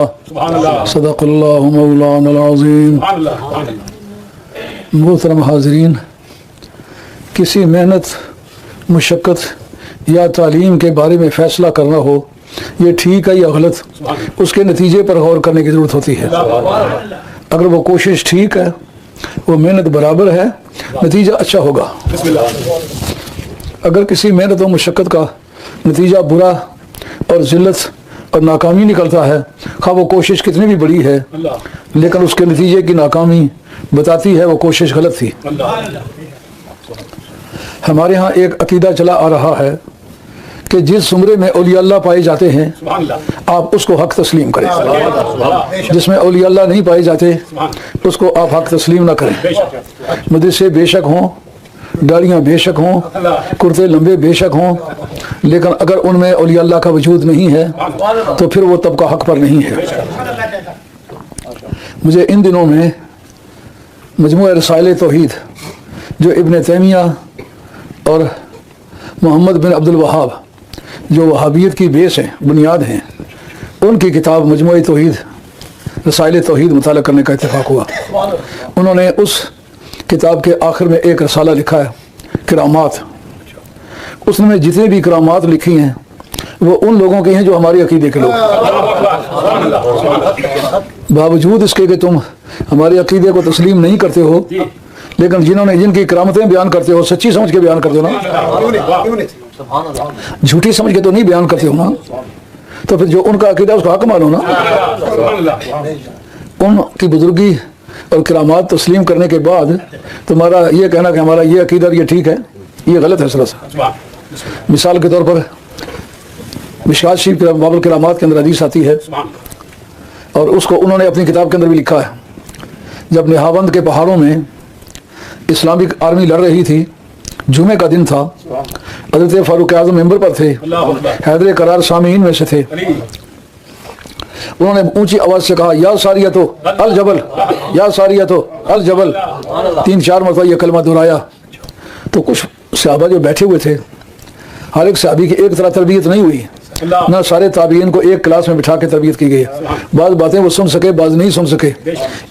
صدق اللہ مولانا العظیم۔ محترم حاضرین، کسی محنت، مشقت یا تعلیم کے بارے میں فیصلہ کرنا ہو یہ ٹھیک ہے یا غلط، اس کے نتیجے پر غور کرنے کی ضرورت ہوتی ہے۔ اگر وہ کوشش ٹھیک ہے، وہ محنت برابر ہے، نتیجہ اچھا ہوگا۔ اگر کسی محنت و مشقت کا نتیجہ برا اور ذلت اور ناکامی نکلتا ہے، خواہ وہ کوشش کتنی بھی بڑی ہے، لیکن اس کے نتیجے کی ناکامی بتاتی ہے وہ کوشش غلط تھی۔ ہمارے ہاں ایک عقیدہ چلا آ رہا ہے کہ جس زمرے میں اولیاء اللہ پائے جاتے ہیں آپ اس کو حق تسلیم کریں، جس میں اولیاء اللہ نہیں پائے جاتے اس کو آپ حق تسلیم نہ کریں۔ مدرسے بے شک ہوں، داڑیاں بے شک ہوں، کرتے لمبے بے شک ہوں، لیکن اگر ان میں اولیاء اللہ کا وجود نہیں ہے تو پھر وہ طبقہ حق پر نہیں ہے۔ مجھے ان دنوں میں مجموعہ رسائل توحید جو ابن تیمیہ اور محمد بن عبد الوہاب جو وہابیت کی بیس ہیں، بنیاد ہیں، ان کی کتاب مجموعہ توحید، رسائل توحید مطالعہ کرنے کا اتفاق ہوا۔ انہوں نے اس کتاب کے آخر میں ایک رسالہ لکھا ہے، کرامات۔ اس میں جتنے بھی کرامات لکھی ہیں وہ ان لوگوں کی ہیں جو ہمارے عقیدے کے لوگ، باوجود اس کے کہ تم ہمارے عقیدے کو تسلیم نہیں کرتے ہو، لیکن جن کی کرامتیں بیان کرتے ہو سچی سمجھ کے بیان کرتے ہو نا، جھوٹی سمجھ کے تو نہیں بیان کرتے ہو نا، تو پھر جو ان کا عقیدہ اس کو حق مانو نا۔ ان کی بزرگی اور کرامات تسلیم کرنے کے بعد تمہارا یہ کہنا کہ ہمارا یہ عقیدہ یہ ٹھیک ہے، یہ غلط ہے سراسر۔ مثال کے طور پر مشکات شریف کے باب الکرامات کے اندر حدیث آتی ہے، اور اس کو انہوں نے اپنی کتاب کے اندر بھی لکھا ہے۔ جب نہاوند کے پہاڑوں میں اسلامک آرمی لڑ رہی تھی، جمعے کا دن تھا، حضرت فاروق اعظم ممبر پر تھے، حیدر قرار سامعین میں سے تھے۔ انہوں نے اونچی آواز سے کہا، یا ساریتو الجبل، یا ساریتو الجبل، 3-4 مرتبہ یہ کلمہ دہرایا۔ تو کچھ صحابہ جو بیٹھے ہوئے تھے، ہر ایک صحابی کی ایک طرح تربیت نہیں ہوئی، نہ سارے تابعین کو ایک کلاس میں بٹھا کے تربیت کی گئی، بعض باتیں وہ سن سکے، بعض نہیں سن سکے،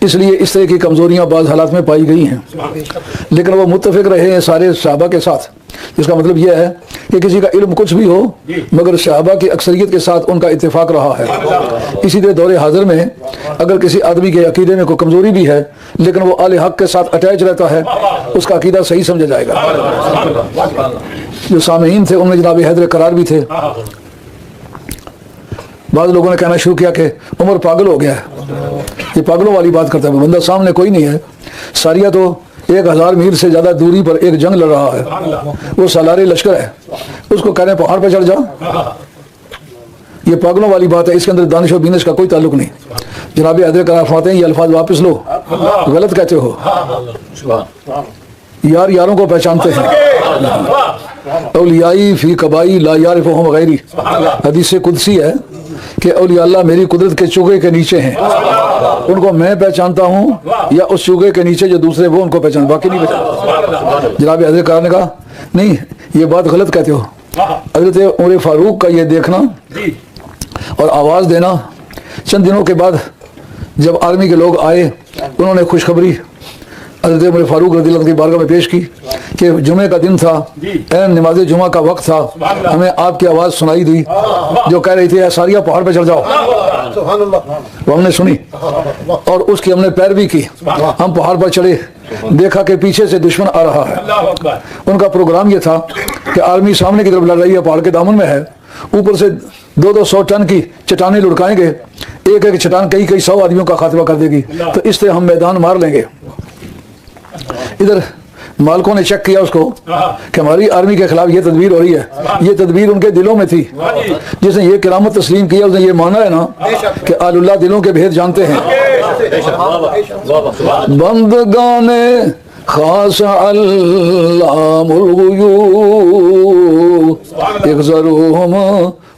اس لیے اس طرح کی کمزوریاں بعض حالات میں پائی گئی ہیں، لیکن وہ متفق رہے ہیں سارے صحابہ کے ساتھ۔ جس کا مطلب یہ ہے کہ کسی کا علم کچھ بھی ہو مگر صحابہ کی اکثریت کے ساتھ ان کا اتفاق رہا ہے۔ اسی طرح دور حاضر میں اگر کسی آدمی کے عقیدے میں کوئی کمزوری بھی ہے لیکن وہ اہل حق کے ساتھ اٹیچ رہتا ہے، اس کا عقیدہ صحیح سمجھا جائے گا۔ جو سامعین تھے ان میں جناب حیدر قرار بھی تھے۔ بعض لوگوں نے کہنا شروع کیا کہ عمر پاگل ہو گیا ہے، یہ پاگلوں والی بات کرتا ہے، بندہ سامنے کوئی نہیں ہے، ساریہ تو 1000 میل سے زیادہ دوری پر ایک جنگ لڑ رہا ہے، وہ سالار لشکر ہے، اس کو کہنے پہاڑ پہ چڑھ جا، یہ پاگلوں والی بات ہے، اس کے اندر دانش و بینش کا کوئی تعلق نہیں۔ جناب حیدر قرار فرماتے ہیں یہ الفاظ واپس لو، غلط کہتے ہو، یار یاروں کو پہچانتے ہیں، اولیائی فی قبائی لا یعرفہم غیری، حدیث قدسی ہے کہ اولیاء اللہ میری قدرت کے چوگے کے نیچے ہیں، ان کو میں پہچانتا ہوں یا اس چوگے کے نیچے جو دوسرے وہ ان کو پہچان، باقی نہیں پہچانتا۔ جناب حضرت قرار نے کہا نہیں یہ بات غلط کہتے ہو۔ حضرت عمر فاروق کا یہ دیکھنا اور آواز دینا، چند دنوں کے بعد جب آرمی کے لوگ آئے انہوں نے خوشخبری حضرت عمر فاروق رضی اللہ عنہ کی بارگاہ میں پیش کی کہ جمعے کا دن تھا، این نماز جمعہ کا وقت تھا، ہمیں آپ کی آواز سنائی دی جو کہہ رہی تھی اے ساریہ پہاڑ پہ چڑھ جاؤ، وہ ہم نے سنی اور اس کی ہم نے پیروی کی۔ ہم پہاڑ پر چڑھے، دیکھا کہ پیچھے سے دشمن آ رہا ہے۔ ان کا پروگرام یہ تھا کہ آرمی سامنے کی طرف لڑ رہی ہے، پہاڑ کے دامن میں ہے، اوپر سے 200 ٹن کی چٹانیں لڑکائیں گے، ایک ایک چٹان کئی 100 آدمیوں کا خاتمہ کر دے گی، تو اس طرح ہم میدان مار لیں گے۔ ادھر مالکوں نے چیک کیا اس کو کہ ہماری آرمی کے خلاف یہ تدبیر ہو رہی ہے، یہ تدبیر ان کے دلوں میں تھی، جس نے یہ کرامت تسلیم کیا اس نے یہ مانا ہے نا کہ آل اللہ دلوں کے بھید جانتے ہیں۔ بندگان خاص علام الغیوب احذروہم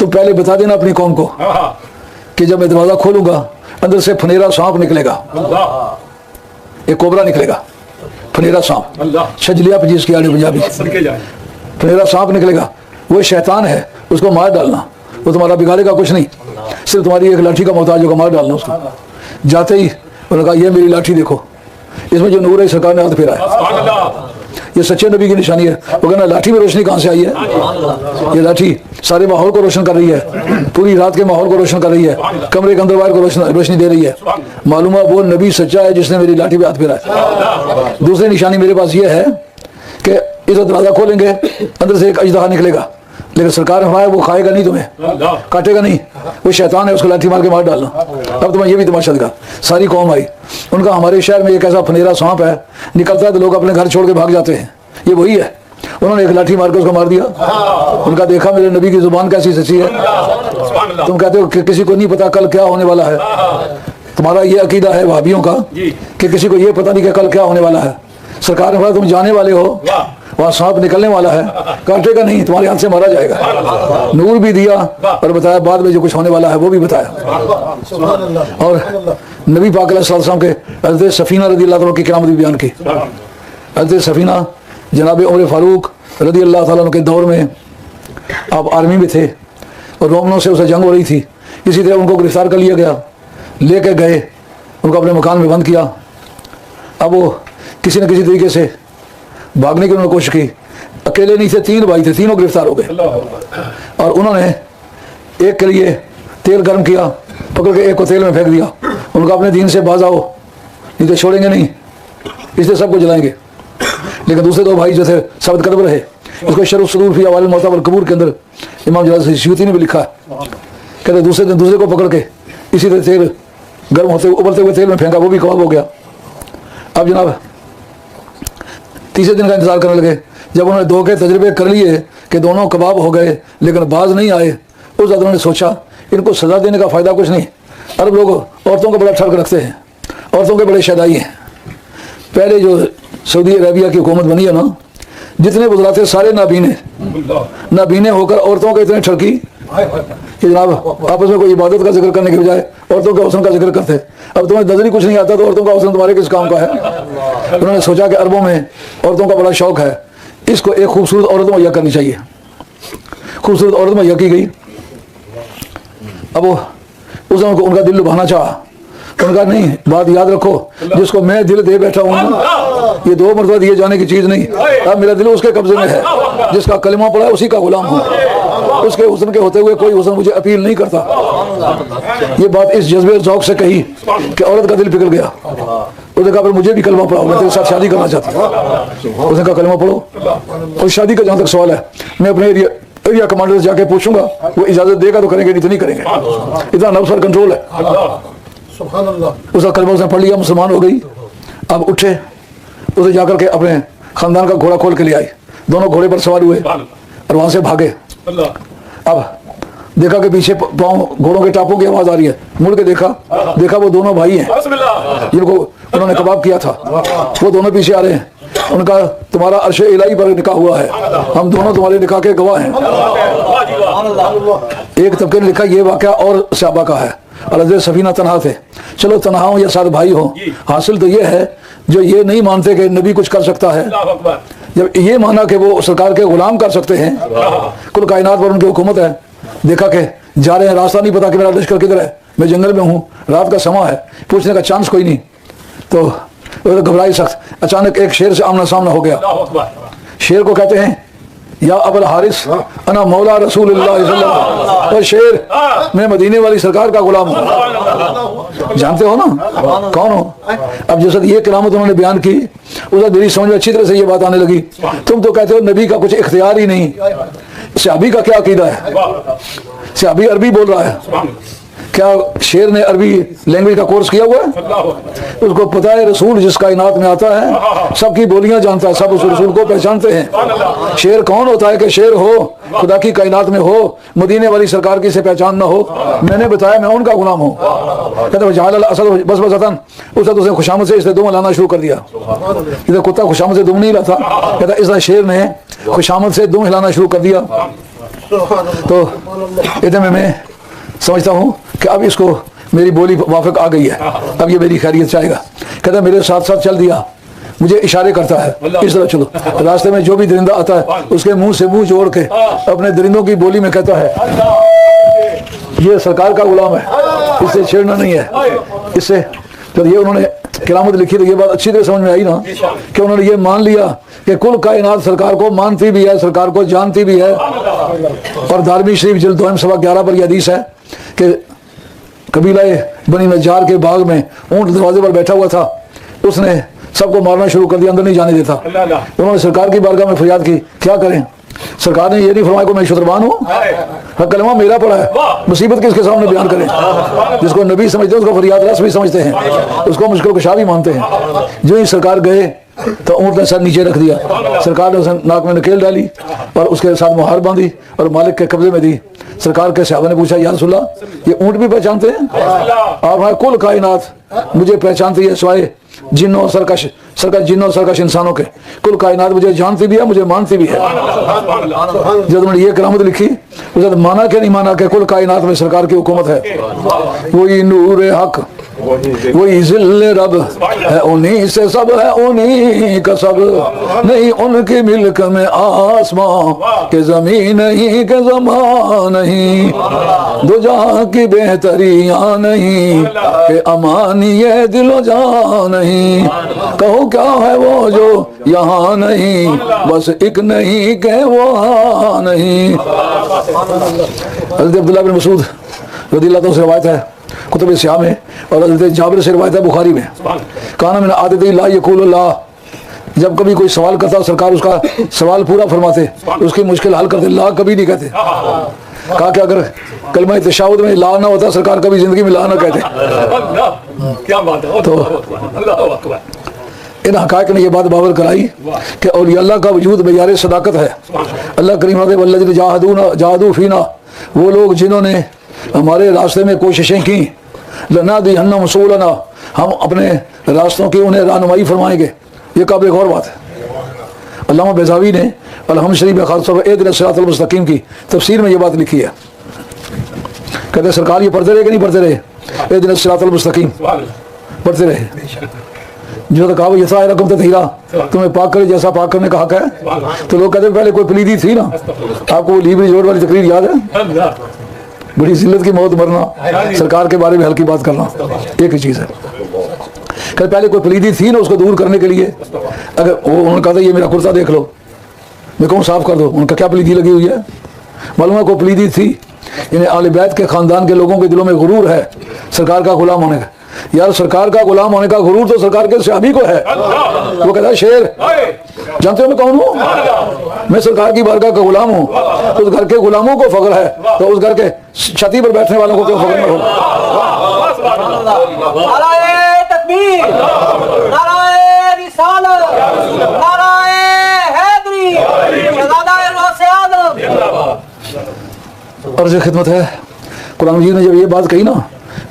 تو پہلے بتا دینا اپنی قوم کو کہ جب میں دروازہ کھولوں گا اندر سے پھنیرا سانپ نکلے گا, ایک کوبرا نکلے گا, پھنیرا سانپ, چھجلیا پچیس کی آڑی پنجابی, پھنیرا سانپ نکلے گا, وہ شیطان ہے, اس کو مار ڈالنا, وہ تمہارا بگاڑے گا کچھ نہیں, صرف تمہاری ایک لاٹھی کا محتاج ہوگا, مار ڈالنا اس کو. جاتے ہی انہوں نے کہا یہ میری لاٹھی دیکھو, اس میں جو نور ہے سرکار نے ہاتھ پھیرا ہے, یہ سچے نبی کی نشانی ہے. وہ کہنا لاٹھی میں روشنی کہاں سے آئی ہے؟ یہ لاٹھی سارے ماحول کو روشن کر رہی ہے, پوری رات کے ماحول کو روشن کر رہی ہے, کمرے کے اندر باہر کو روشنی دے رہی ہے. معلوم ہے وہ نبی سچا ہے جس نے میری لاٹھی پہ ہاتھ پھیرا ہے. دوسری نشانی میرے پاس یہ ہے کہ اس دروازہ کھولیں گے اندر سے ایک اژدہا نکلے گا, لیکن سرکار نے فرمایا وہ کھائے گا نہیں, تمہیں کاٹے گا نہیں, وہ شیطان ہے, اس کو لاٹھی مار کے مار ڈالنا. اب تمہیں یہ بھی تماشا دکھا. ساری قوم آئی, ان کا ہمارے شہر میں ایک ایسا پھنیرا سانپ ہے, نکلتا ہے تو لوگ اپنے گھر چھوڑ کے بھاگ جاتے ہیں, یہ وہی ہے. انہوں نے ایک لاٹھی مار کے اس کو مار دیا. ان کا دیکھا میرے نبی کی زبان کیسی سچی ہے. تم کہتے ہو کہ کسی کو نہیں پتا کل کیا ہونے والا ہے, تمہارا یہ عقیدہ ہے وہابیوں کا کہ کسی کو یہ پتا نہیں کہ کل کیا ہونے والا ہے. سرکار نے کہا تم جانے والے ہو, وہاں سانپ نکلنے والا ہے, کاٹے گا نہیں, تمہارے ہاتھ سے مارا جائے گا. نور بھی دیا اور بتایا بعد میں جو کچھ ہونے والا ہے وہ بھی بتایا. اور نبی پاک علیہ السلام کے حضرت سفینہ رضی اللہ تعالیٰ کی کرامت بھی بیان کی. حضرت سفینہ جناب عمر فاروق رضی اللہ تعالیٰ عنہ کے دور میں آپ آرمی میں تھے اور رومنوں سے اسے جنگ ہو رہی تھی. اسی طرح ان کو گرفتار کر لیا گیا, لے کے گئے, ان کو اپنے مکان میں بند کیا. اب وہ کسی نہ کسی طریقے سے بھاگنے کی انہوں نے کوشش کی. اکیلے نہیں تھے, 3 بھائی تھے, تینوں گرفتار ہو گئے. اور انہوں نے ایک کے لیے تیل گرم کیا, پکڑ کے ایک کو تیل میں پھینک دیا. ان کو اپنے دین سے باز آؤ, نہیں تو چھوڑیں گے نہیں, اس لیے سب کو جلائیں گے. لیکن دوسرے 2 بھائی جو تھے ثابت قدم رہے. اس کو شرف صدور فی احوال الموتیٰ والقبور کے اندر امام جلال سیوطی نے بھی لکھا ہے. کہتے دوسرے دن دوسرے کو پکڑ کے اسی طرح تیل گرم ہوتے ابلتے ہوئے تیل میں پھینکا, وہ بھی کباب ہو گیا. اب جناب تیسرے دن کا انتظار کرنے لگے. جب انہوں نے 2 کے تجربے کر لیے کہ دونوں کباب ہو گئے لیکن باز نہیں آئے, اس وقت انہوں نے سوچا ان کو سزا دینے کا فائدہ کچھ نہیں. عرب لوگ عورتوں کو بڑا ٹھڑک رکھتے ہیں, عورتوں کے بڑے شیدائی ہیں. پہلے جو سعودی عربیہ کی حکومت بنی ہے نا, جتنے وزرات تھے سارے نابینے ہو کر عورتوں کے اتنے ٹھڑکی کہ جناب آپس میں کوئی عبادت کا ذکر کرنے کے بجائے عورتوں کے حسن کا ذکر کرتے. اب تمہیں نظر ہی کچھ نہیں آتا تو عورتوں کا حسن تمہارے کس کام کا ہے. انہوں نے سوچا کہ عربوں میں عورتوں کا بڑا شوق ہے, اس کو ایک خوبصورت عورت مہیا کرنی چاہیے. خوبصورت عورت مہیا کی گئی. اب وہ اس نے ان کا دل لبھانا چاہا. ان کا نہیں, بات یاد رکھو, جس کو میں دل دے بیٹھا ہوں یہ 2 مرتبہ دیے جانے کی چیز نہیں. اب میرا دل اس کے قبضے میں ہے, جس کا کلمہ پڑا ہے اسی کا غلام ہوں. اس کے حسن کے ہوتے ہوئے کوئی حسن مجھے اپیل نہیں کرتا. یہ بات اس جذبے ذوق سے کہی کہ عورت کا دل پگھل گیا. اس نے کہا پھر مجھے بھی کلمہ پڑھاؤ, میں تیرے ساتھ شادی کرنا چاہتا ہوں. اس نے کہا کلمہ پڑھو. اور شادی کا جہاں تک سوال ہے میں اپنے ایریا کمانڈر سے جا کے پوچھوں گا, وہ اجازت دے گا تو کریں گے, نہیں تو نہیں کریں گے. اتنا نفس پر کنٹرول ہے. اس کا کلمہ اس نے پڑھ لیا, مسلمان ہو گئی. اب اٹھے, اسے جا کر کے اپنے خاندان کا گھوڑا کھول کے لے آئے. دونوں گھوڑے پر سوار ہوئے اور وہاں سے بھاگے. اب دیکھا کہ پیچھے پاؤں گھوڑوں کے ٹاپوں کی آواز آ رہی ہے. مڑ کے دیکھا وہ دونوں بھائی ہیں جن کو انہوں نے کباب کیا تھا. وہ دونوں پیچھے آ رہے ہیں. ان کا تمہارا عرش الہی پر نکاح ہوا ہے, ہم دونوں تمہارے نکاح کے گواہ ہیں. ایک طبقے نے لکھا یہ واقعہ اور صحابہ کا ہے, اور حضرت سفینہ تنہا تھے. چلو تنہا ہوں یا ساتھ بھائی ہوں, حاصل تو یہ ہے جو یہ نہیں مانتے کہ نبی کچھ کر سکتا ہے. جب یہ مانا کہ وہ سرکار کے غلام کر سکتے ہیں, کل کائنات پر ان کی حکومت ہے. دیکھا کہ جا رہے ہیں, راستہ نہیں پتا کہ میرا لشکر کدھر ہے, میں جنگل میں ہوں, رات کا سما ہے, پوچھنے کا چانس کوئی نہیں. تو گھبرائی سخت. اچانک ایک شیر سے آمنا سامنا ہو گیا. شیر کو کہتے ہیں یا ابو الحارث انا مولا رسول اللہ صلی اللہ علیہ وسلم. اور شیر میں مدینے والی سرکار کا غلام ہوں. جانتے ہو نا کون ہو. اب جیسا یہ کرامت انہوں نے بیان کی, اس میری سمجھ میں اچھی طرح سے یہ بات آنے لگی. تم تو کہتے ہو نبی کا کچھ اختیار ہی نہیں. صحابی کا کیا عقیدہ ہے؟ صحابی عربی بول رہا ہے. کیا شیر نے عربی لینگویج کا کورس کیا ہوا ہے؟ اس کو پتہ ہے رسول جس کائنات میں آتا ہے سب کی بولیاں جانتا ہے, سب اس رسول کو پہچانتے ہیں. شیر کون ہوتا ہے کہ شیر ہو, خدا کی کائنات میں ہو, مدینے والی سرکار کی سے پہچان نہ ہو. میں نے بتایا میں ان کا غلام ہوں. کہتے ہیں جہال الاسد بس بس اتن, اس وقت اس نے خوشامد سے اس نے دم لانا شروع کر دیا. ادھر کتا خوشامد سے دم نہیں لاتا, کہتا اس طرح شیر نے خوشامد سے دم ہلانا شروع کر دیا. تو اتنے میں سمجھتا ہوں کہ اب اس کو میری بولی وافق آ گئی ہے, اب یہ میری خیریت چاہے گا. کہتا ہے میرے ساتھ ساتھ چل دیا, مجھے اشارے کرتا ہے اس طرح چلو. راستے میں جو بھی درندہ آتا ہے اس کے منہ سے منہ جوڑ کے اپنے درندوں کی بولی میں کہتا ہے یہ سرکار کا غلام ہے, اس سے چھیڑنا نہیں ہے. اس سے جب یہ انہوں نے کرامت لکھی تو یہ بات اچھی طرح سمجھ میں آئی نا کہ انہوں نے یہ مان لیا کہ کل کائنات سرکار کو مانتی بھی ہے, سرکار کو جانتی بھی ہے. اور دارمی شریف جلد 2/11 پر یہ حدیث ہے کہ قبیلہ بنی نجار کے باغ میں اونٹ دروازے پر بیٹھا ہوا تھا, اس نے سب کو مارنا شروع کر دیا, اندر نہیں جانے دیتا. انہوں نے سرکار کی بارگاہ میں فریاد کی کیا کریں. سرکار نے یہ نہیں فرمایا کہ میں شتربان ہوں, کلمہ میرا پڑا ہے, مصیبت کس کے سامنے بیان کریں. جس کو نبی سمجھتے ہیں اس کو فریاد رس بھی سمجھتے ہیں, اس کو مشکل کشا بھی مانتے ہیں. جو ہی سرکار گئے تو اونٹ نے سر نیچے رکھ دیا, سرکار نے اسے ناک میں نکیل ڈالی اور اس کے ساتھ مہار باندھی اور مالک کے قبضے میں دی. سرکار کے صحابہ نے پوچھا یا رسول اللہ یہ اونٹ بھی پہچانتے ہیں؟ آپ ہیں کل کائنات مجھے پہچانتی ہے سوائے جنوں اور سرکش جنوں اور سرکش انسانوں کے, کل کائنات مجھے جانتی بھی ہے, مجھے مانتی بھی ہے. جب انہوں نے یہ کرامت لکھی اس نے مانا کہ نہیں مانا کہ کل کائنات میں سرکار کی حکومت ہے. وہی نور حق وہی ذل رب ہے, انہی سے سب ہے انہی کا سب, نہیں ان کی ملک میں آسمان کہ زمین نہیں کہ زمان نہیں, دو جہاں کی بہتریاں نہیں کہ امانی یہ دل و جان نہیں. کہو کیا ہے وہ جو یہاں نہیں, بس ایک نہیں کہ وہاں نہیں. حضرت عبداللہ بن مسعود رضی اللہ عنہ سے روایت ہے کتب سیاہ میں, اور حضرت جابر سے روایت ہے بخاری میں, کانا من عادت لا یقول اللہ, جب کبھی کوئی سوال کرتا سرکار اس کا سوال پورا فرماتے, اس کی مشکل حل کرتے, لا کبھی نہیں کہتے. کہا کہ اگر کلمہ تشہد میں لا نہ ہوتا سرکار کبھی زندگی میں لا نہ کہتے. تو ان حقائق نے یہ بات باور کرائی کہ اولیاء اللہ کا وجود معیار صداقت ہے. اللہ کریم نے والذین جاہدوا فینا, وہ لوگ جنہوں نے ہمارے راستے میں کوششیں کی, لنہدینہم سبلنا, ہم اپنے راستوں کی انہیں رہنمائی فرمائیں گے. یہ قابل غور بات ہے. علامہ بیضاوی نے الحمد شریف میں خاص طور پر اہدنا الصراط المستقیم کی تفسیر میں یہ بات لکھی ہے. کہتے ہیں سرکار یہ پڑھتے رہے کہ نہیں پڑھتے رہے, اہدنا الصراط المستقیم پڑھتے رہے. جو تو کہا وہ یسا رقم تطہیرا, تمہیں پاک کرے جیسا پاک کرنے کا حق ہے. تو لوگ کہتے ہیں پہلے کوئی پلیدی تھی نا, آپ کو وہ لیبری روڈ والی تقریر یاد ہے, بڑی ذلت کی موت مرنا, سرکار کے بارے میں ہلکی بات کرنا, ایک ہی چیز ہے. کہ پہلے کوئی پلیدی تھی نا, اس کو دور کرنے کے لیے اگر انہوں نے کہا تھا یہ میرا کرتا دیکھ لو, میں کہوں صاف کر دو, ان کا کیا پلیدی لگی ہوئی ہے. معلوم ہے کوئی پلیدی تھی, یعنی اہل بیت کے خاندان کے لوگوں کے دلوں میں غرور ہے سرکار کا غلام ہونے کا. یار سرکار کا غلام ہونے کا غرور تو سرکار کے صحابی کو ہے. وہ کہتا ہے شیر, جانتے ہو میں کون ہوں؟ میں سرکار کی بارگاہ کا غلام ہوں. اس گھر کے غلاموں کو فخر ہے تو اس گھر کے چھتی پر بیٹھنے والوں کو کیوں فخر نہ ہو. نعرہ تکبیر, نعرہ رسالت, نعرہ حیدری, شہزادہ غوث اعظم. عرض خدمت ہے, قرآن مجید نے جب یہ بات کہی نا,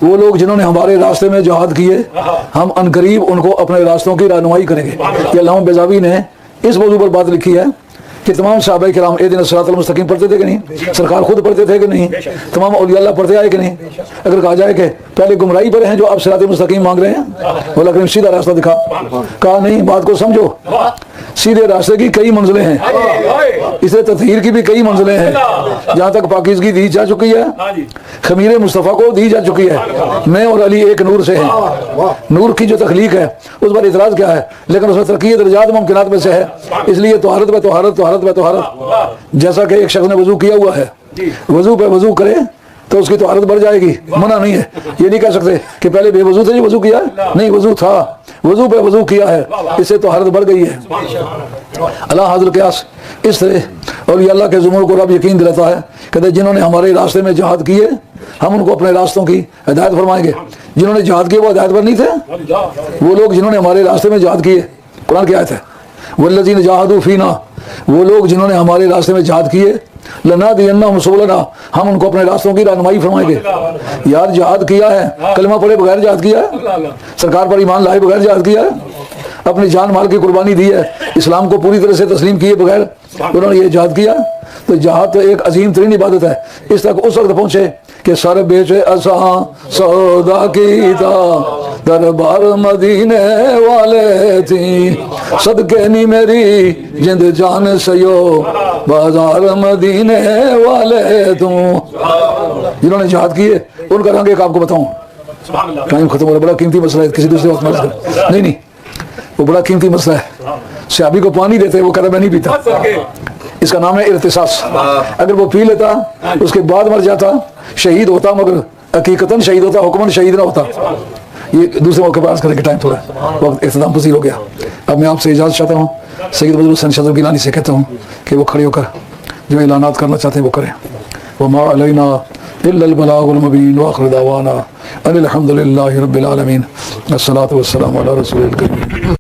وہ لوگ جنہوں نے ہمارے راستے میں جہاد کیے ہم عنقریب ان کو اپنے راستوں کی رہنمائی کریں گے. یہ علامہ بیضاوی نے اس موضوع پر بات لکھی ہے کہ تمام صحابہ کرام اہدنا الصراط المستقیم پڑھتے تھے کہ نہیں, سرکار خود پڑھتے تھے کہ نہیں, تمام اولیاء اللہ پڑھتے آئے کہ نہیں. اگر کہا جائے کہ پہلے گمراہی پر ہیں جو اب صراط مستقیم مانگ رہے ہیں, اللہ کریم سیدھا راستہ دکھا, کہا نہیں, بات کو سمجھو, سیدھے راستے کی کئی منزلیں ہیں, اسے تطہیر کی بھی کئی منزلیں ہیں. جہاں تک پاکیزگی دی جا چکی ہے, خمیر مصطفیٰ کو دی جا چکی ہے, میں اور علی ایک نور سے ہیں. نور کی جو تخلیق ہے اس پر اعتراض کیا ہے, لیکن اس میں ترقی درجات ممکنات میں سے ہے. اس لیے طہارت میں طہارت, طہارت میں طہارت, جیسا کہ ایک شخص نے وضو کیا ہوا ہے, وضو پہ وضو کرے تو اس کی طہارت بڑھ جائے گی, منع نہیں ہے. یہ نہیں کہہ سکتے کہ پہلے بے وضو تھے جو وضو کیا, نہیں, وضو تھا, وضو پہ وضو کیا ہے, اس سے طہارت بڑھ گئی ہے. اللہ حاضر قیاس. اس طرح اولیاء اللہ کے زمروں کو رب یقین دلاتا ہے, کہتے جنہوں نے ہمارے راستے میں جہاد کیے ہم ان کو اپنے راستوں کی ہدایت فرمائیں گے. جنہوں نے جہاد کیے وہ ہدایت پر نہیں تھے, وہ لوگ جنہوں نے ہمارے راستے میں جہاد کیے. قرآن کی آیت ہے والذین جاہدوا فینا, وہ لوگ جنہوں نے ہمارے راستے میں جہاد کیے, لنہدینہم سبلنا, ہم ان کو اپنے راستوں کی رہنمائی فرمائیں گے. یار جہاد کیا ہے, کلمہ پڑھے بغیر جہاد کیا ہے, سرکار پر ایمان لائے بغیر جہاد کیا ہے, اپنی جان مال کی قربانی دی ہے, اسلام کو پوری طرح سے تسلیم کیے بغیر انہوں نے یہ جہاد کیا, تو جہاد تو ایک عظیم ترین عبادت ہے. اس تک اس وقت پہنچے کہ سر بیچے اساں سودا کیتا دربار مدینے والے تھی صدقے نہیں میری جند جان سیو بازار مدینے والے تو. جنہوں نے جہاد کیے ان کا رنگ ایک آپ کو بتاؤں. ٹائم ختم ہو رہا ہے. بڑا قیمتی مسئلہ ہے, کسی دوسرے وقت مرض کر. نہیں وہ بڑا قیمتی مسئلہ ہے. صحابی کو پانی دیتے وہ کہتا میں نہیں پیتا. اس کا نام ہے ارتصاص. اگر وہ پی لیتا اس کے بعد مر جاتا شہید ہوتا, مگر حقیقتاً شہید ہوتا, حکماً شہید نہ ہوتا. یہ دوسرے موقع پر عرض کرنے کے ٹائم تھوڑا وقت اختتام پذیر ہو گیا. اب میں آپ سے اجازت چاہتا ہوں. سید بدر حسین شاہ گیلانی سے کہتا ہوں کہ وہ کھڑے ہو کر جو اعلانات کرنا چاہتے ہیں وہ کریں. وما علینا الا البلاغ المبین واخر دعوانا ان الحمد للہ رب العالمین. الصلاۃ والسلام علی رسول الکریم.